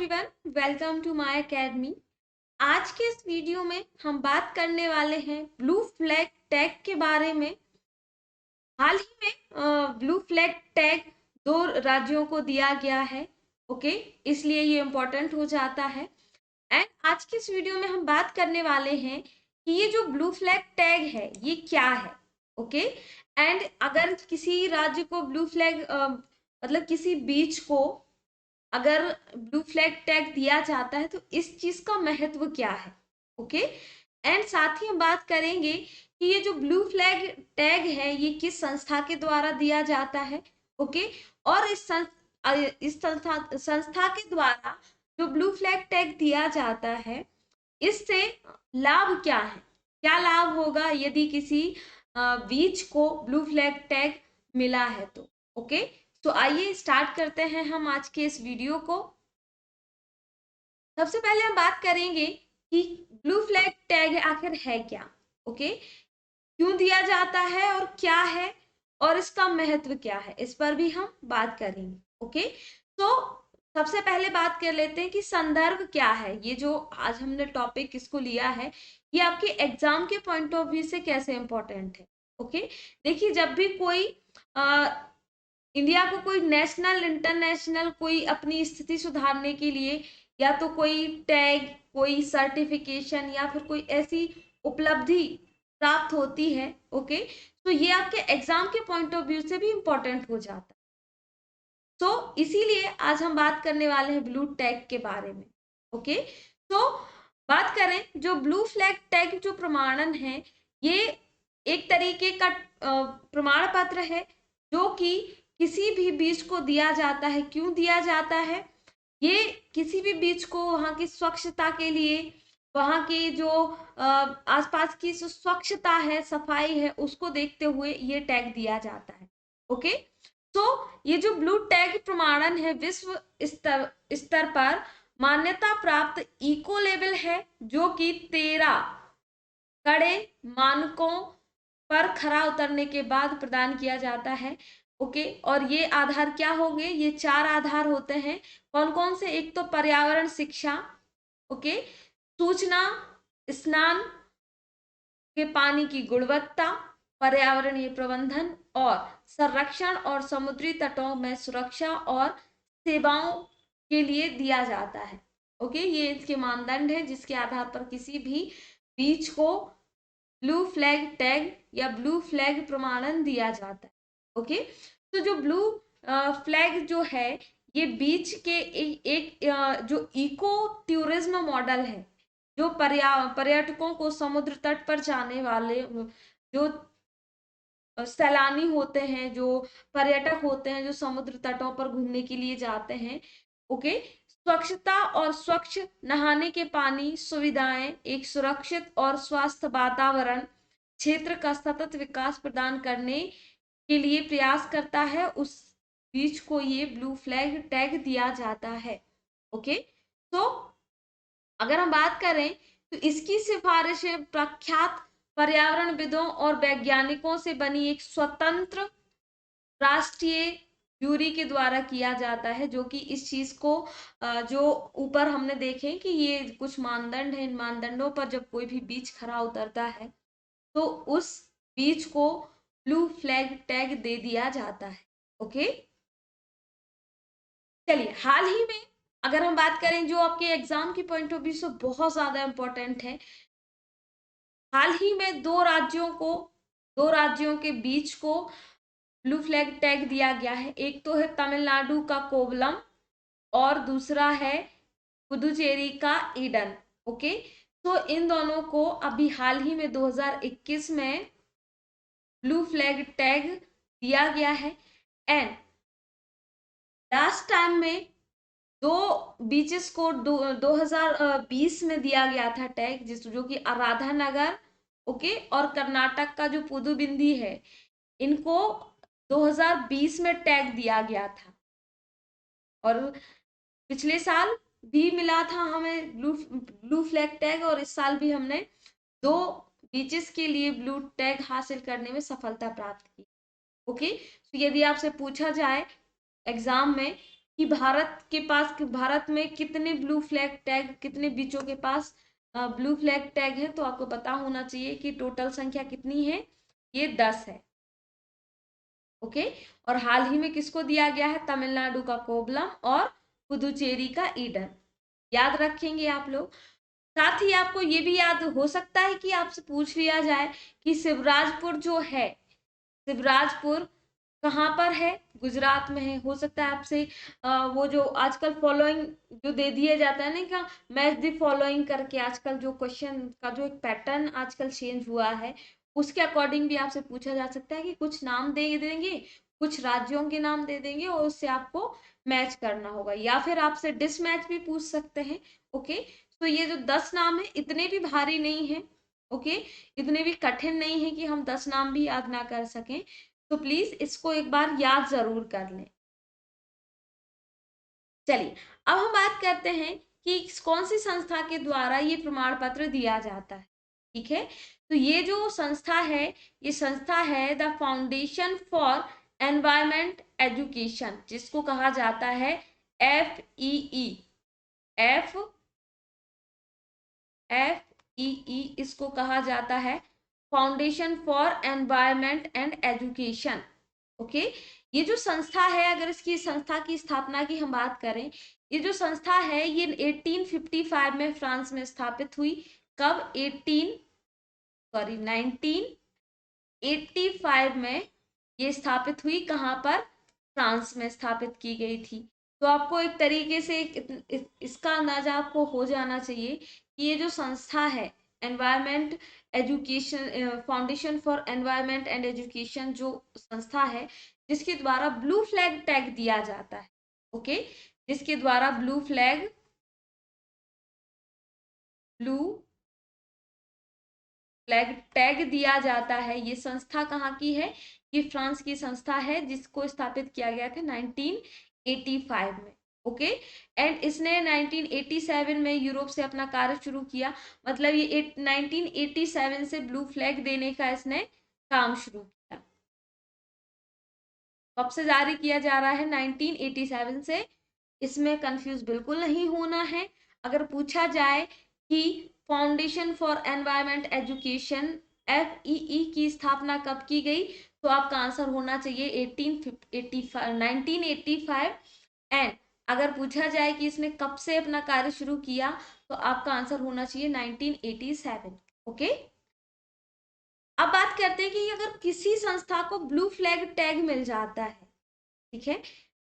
Everyone, welcome to my academy. आज के इस वीडियो में हम बात करने वाले हैं ब्लू फ्लैग टैग के बारे में। हाल ही में ब्लू फ्लैग टैग 2 राज्यों को दिया गया है। ओके, इसलिए ये इम्पोर्टेंट हो जाता है। एंड आज के इस वीडियो में हम बात करने वाले हैं कि ये जो ब्लू फ्लैग टैग है ये क्या है। ओके, एंड अगर किसी राज्य को ब्लू फ्लैग मतलब किसी बीच को अगर ब्लू फ्लैग टैग दिया जाता है तो इस चीज का महत्व क्या है। ओके, एंड साथ ही हम बात करेंगे कि ये जो ब्लू फ्लैग टैग है ये किस संस्था के द्वारा दिया जाता है। ओके, और इस संस्था के द्वारा जो ब्लू फ्लैग टैग दिया जाता है इससे लाभ क्या है, क्या लाभ होगा यदि किसी बीच को ब्लू फ्लैग टैग मिला है तो। ओके, तो आइए स्टार्ट करते हैं हम आज के इस वीडियो को। सबसे पहले हम बात करेंगे कि ब्लू फ्लैग टैग आखिर है क्या। ओके, क्यों दिया जाता है और क्या है और इसका महत्व क्या है, इस पर भी हम बात करेंगे। ओके, तो सबसे पहले बात कर लेते हैं कि संदर्भ क्या है। ये जो आज हमने टॉपिक इसको लिया है ये आपके एग्जाम के पॉइंट ऑफ व्यू से कैसे इंपॉर्टेंट है। ओके, देखिए जब भी कोई इंडिया को कोई नेशनल इंटरनेशनल कोई अपनी स्थिति सुधारने के लिए या तो कोई टैग, कोई सर्टिफिकेशन या फिर कोई ऐसी उपलब्धि प्राप्त होती है, ओके, तो ये आपके एग्जाम के पॉइंट ऑफ व्यू से भी इंपॉर्टेंट हो जाता है। तो इसीलिए आज हम बात करने वाले हैं ब्लू टैग के बारे में। ओके, तो बात करें जो ब्लू फ्लैग टैग जो प्रमाणन है ये एक तरीके का प्रमाण पत्र है जो कि किसी भी बीज को दिया जाता है। क्यों दिया जाता है, ये किसी भी बीज को वहाँ की स्वच्छता के लिए, वहाँ की जो आसपास की जो स्वच्छता है, सफाई है, उसको देखते हुए ये टैग दिया जाता है। ओके, तो ये जो ब्लू टैग प्रमाणन है विश्व स्तर पर मान्यता प्राप्त इको लेवल है जो कि 13 कड़े मानकों पर खरा उतरने के बाद प्रदान किया जाता है। ओके, और ये आधार क्या होंगे, ये 4 आधार होते हैं। कौन कौन से, एक तो पर्यावरण शिक्षा, ओके, सूचना, स्नान के पानी की गुणवत्ता, पर्यावरणीय प्रबंधन और संरक्षण और समुद्री तटों में सुरक्षा और सेवाओं के लिए दिया जाता है। ओके, ये इसके मानदंड है जिसके आधार पर किसी भी बीच को ब्लू फ्लैग टैग या ब्लू फ्लैग प्रमाणन दिया जाता है। ओके, तो जो ब्लू फ्लैग जो है ये बीच के एक जो इको टूरिज्म मॉडल है, जो पर्यटकों को समुद्र तट पर जाने वाले जो सैलानी होते हैं, जो पर्यटक होते हैं, जो समुद्र तटों पर घूमने के लिए जाते हैं, ओके, स्वच्छता और स्वच्छ नहाने के पानी सुविधाएं, एक सुरक्षित और स्वस्थ वातावरण क्षेत्र का सतत विकास प्रदान करने के लिए प्रयास करता है, उस बीच को ये ब्लू फ्लैग टैग दिया जाता है। ओके, तो अगर हम बात करें तो इसकी सिफारिशें प्रख्यात पर्यावरणविदों और वैज्ञानिकों से बनी एक स्वतंत्र राष्ट्रीय जूरी के द्वारा किया जाता है, जो कि इस चीज को जो ऊपर हमने देखे कि ये कुछ मानदंड है, इन मानदंडों पर जब कोई भी बीच खरा उतरता है तो उस बीच को ब्लू फ्लैग टैग दे दिया जाता है। ओके, चलिए हाल ही में अगर हम बात करें जो आपके एग्जाम की पॉइंट ऑफ व्यू से बहुत ज्यादा इंपॉर्टेंट है, हाल ही में 2 राज्यों के बीच को ब्लू फ्लैग टैग दिया गया है। एक तो है तमिलनाडु का कोवलम और दूसरा है पुदुचेरी का ईडन। ओके, तो इन दोनों को अभी हाल ही में 2021 में ब्लू फ्लैग टैग दिया गया है। एंड लास्ट टाइम में 2 बीचेस को 2020 में दिया गया था टैग, जो कि राधानगर, ओके, और कर्नाटक का जो पुदुबिंदी है, इनको 2020 में टैग दिया गया था। और पिछले साल भी मिला था हमें ब्लू फ्लैग टैग, और इस साल भी हमने 2 बीचेस के लिए ब्लू टैग हासिल करने में सफलता प्राप्त की। ओके, तो यदि आपसे पूछा जाए एग्जाम में कि भारत में कितने ब्लू फ्लैग टैग, कितने बीचों के पास ब्लू फ्लैग टैग है, तो आपको पता होना चाहिए कि टोटल संख्या कितनी है, ये 10 है। ओके, और हाल ही में किसको दिया गया है, तमिलनाडु का कोवलम और पुदुचेरी का ईडन, याद रखेंगे आप लोग। साथ ही आपको ये भी याद हो सकता है कि आपसे पूछ लिया जाए कि शिवराजपुर जो है, शिवराजपुर कहाँ पर है, गुजरात में है। हो सकता है आपसे वो जो आजकल फॉलोइंग जो दे दिया जाता है ना, क्या मैच द फॉलोइंग करके, आजकल जो क्वेश्चन का जो एक पैटर्न आजकल चेंज हुआ है, उसके अकॉर्डिंग भी आपसे पूछा जा सकता है कि कुछ नाम दे देंगे, कुछ राज्यों के नाम दे देंगे और उससे आपको मैच करना होगा, या फिर आपसे डिस मैच भी पूछ सकते हैं। ओके, तो ये जो 10 नाम है इतने भी भारी नहीं है। ओके, इतने भी कठिन नहीं है कि हम 10 नाम भी याद ना कर सकें, तो प्लीज इसको एक बार याद जरूर कर लें। चलिए, अब हम बात करते हैं कि कौन सी संस्था के द्वारा ये प्रमाण पत्र दिया जाता है। ठीक है, तो ये जो संस्था है, ये संस्था है the foundation for environment education, जिसको कहा जाता है FEE, एफ FEE, इसको कहा जाता है foundation for environment and education. Okay, ये जो संस्था है, अगर इसकी संस्था की स्थापना की हम बात करें, ये जो संस्था है ये 1855 में फ्रांस में स्थापित हुई। कब, 1985 में ये स्थापित हुई, कहाँ पर, फ्रांस में स्थापित की गई थी। तो आपको एक तरीके से इसका अंदाजा आपको हो जाना चाहिए कि ये जो संस्था है, environment education foundation for environment and education जो संस्था है, जिसके द्वारा ब्लू फ्लैग टैग दिया जाता है। ओके, जिसके द्वारा ब्लू फ्लैग टैग दिया जाता है, ये संस्था कहाँ की है, ये फ्रांस की संस्था है, जिसको स्थापित किया गया था 1985 में। ओके, एंड इसने 1987 में यूरोप से अपना कार्य शुरू किया, मतलब ये 1987 से ब्लू फ्लैग देने का इसने काम शुरू किया। कब से जारी किया जा रहा है, 1987 से, इसमें कंफ्यूज बिल्कुल नहीं होना है। अगर पूछा जाए कि foundation for environment education FEE की स्थापना कब की गई, तो आपका आंसर होना चाहिए 1985। एंड अगर पूछा जाए कि इसने कब से अपना कार्य शुरू किया, तो आपका आंसर होना चाहिए 1987। ओके, अब बात करते हैं कि अगर किसी संस्था को ब्लू फ्लैग टैग मिल जाता है, ठीक है,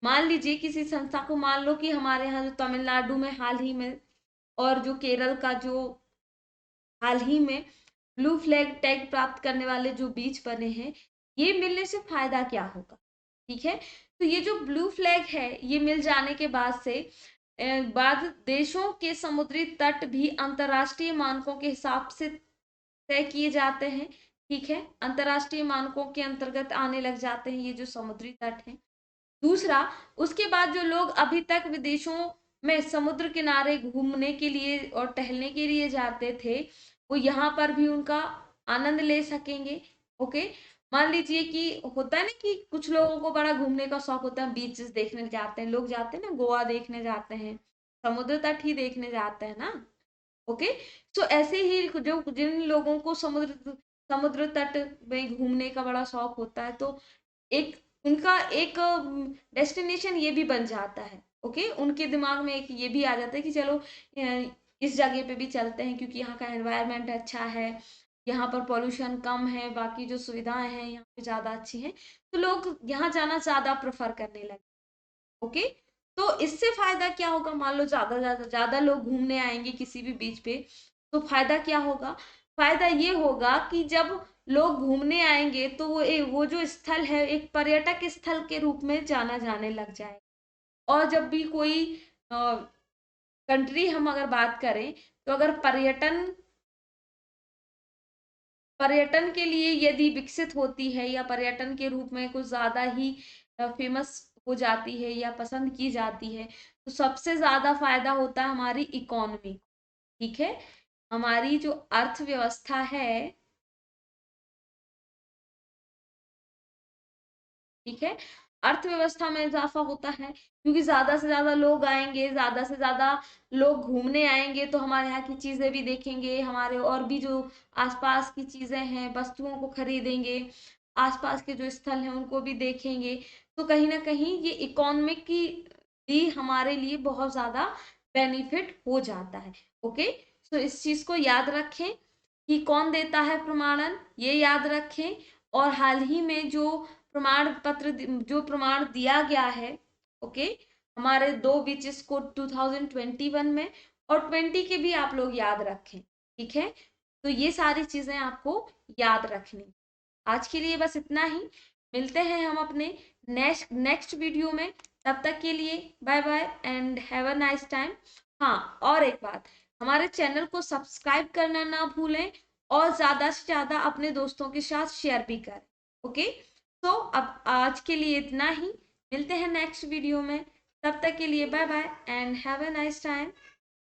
मान लीजिए किसी संस्था को, मान लो कि हमारे यहाँ जो तमिलनाडु में हाल ही में और जो केरल का जो हाल ही में ब्लू फ्लैग टैग प्राप्त करने वाले जो बीच बने हैं, ये मिलने से फायदा क्या होगा। ठीक है, तो ये जो ब्लू फ्लैग है, ये मिल जाने के बाद से बाद देशों के समुद्री तट भी अंतरराष्ट्रीय मानकों के हिसाब से तय किए जाते हैं। ठीक है, अंतरराष्ट्रीय मानकों के अंतर्गत आने लग जाते हैं ये जो समुद्री तट हैं। दूसरा, उसके बाद जो लोग अभी तक विदेशों में समुद्र किनारे घूमने के लिए और टहलने के लिए जाते थे, वो यहाँ पर भी उनका आनंद ले सकेंगे। ओके, मान लीजिए कि होता है ना कि कुछ लोगों को बड़ा घूमने का शौक होता है, बीचेस देखने जाते हैं लोग, जाते हैं ना, गोवा देखने जाते हैं, समुद्र तट ही देखने जाते हैं ना। ओके, तो ऐसे ही जो जिन लोगों को समुद्र समुद्र तट में घूमने का बड़ा शौक होता है, तो एक उनका एक डेस्टिनेशन ये भी बन जाता है। ओके, उनके दिमाग में एक ये भी आ जाता है कि चलो इस जगह पे भी चलते हैं, क्योंकि यहाँ का एनवायरनमेंट अच्छा है, यहाँ पर पॉल्यूशन कम है, बाकी जो सुविधाएं हैं यहाँ पे ज़्यादा अच्छी हैं, तो लोग यहाँ जाना ज़्यादा प्रेफर करने लगे। ओके, तो इससे फायदा क्या होगा, मान लो ज्यादा ज्यादा ज्यादा लोग घूमने आएंगे किसी भी बीच पे, तो फायदा क्या होगा, फायदा ये होगा कि जब लोग घूमने आएंगे तो वो जो स्थल है एक पर्यटक स्थल के रूप में जाना जाने लग जाए। और जब भी कोई कंट्री हम अगर बात करें, तो अगर पर्यटन पर्यटन के लिए यदि विकसित होती है, या पर्यटन के रूप में कुछ ज्यादा ही फेमस हो जाती है या पसंद की जाती है, तो सबसे ज्यादा फायदा होता है हमारी इकोनॉमी। ठीक है, हमारी जो अर्थव्यवस्था है, ठीक है, अर्थव्यवस्था में इजाफा होता है, क्योंकि ज्यादा से ज्यादा लोग आएंगे, ज्यादा से ज्यादा लोग घूमने आएंगे तो हमारे यहाँ की चीजें भी देखेंगे, हमारे और भी जो आसपास की चीजें हैं वस्तुओं को खरीदेंगे, आसपास के जो स्थल हैं उनको भी देखेंगे। तो कहीं ना कहीं ये इकोनॉमिक की भी हमारे लिए बहुत ज्यादा बेनिफिट हो जाता है। ओके, तो इस चीज को याद रखें कि कौन देता है प्रमाणन, ये याद रखें। और हाल ही में जो प्रमाण पत्र, जो प्रमाण दिया गया है, ओके, हमारे दो बीचेस को 2021 में, और 20 के भी आप लोग याद रखें, ठीक है। तो ये सारी चीजें आपको याद रखनी। आज के लिए बस इतना ही, मिलते हैं हम अपने नेक्स्ट वीडियो में। तब तक के लिए bye bye and have a nice time. हाँ, और एक बात, हमारे चैनल को सब्सक्राइब करना ना भूलें, और ज्यादा से ज्यादा अपने दोस्तों के साथ शेयर भी करें। ओके, तो अब आज के लिए इतना ही, मिलते हैं नेक्स्ट वीडियो में। तब तक के लिए bye bye and have a nice time.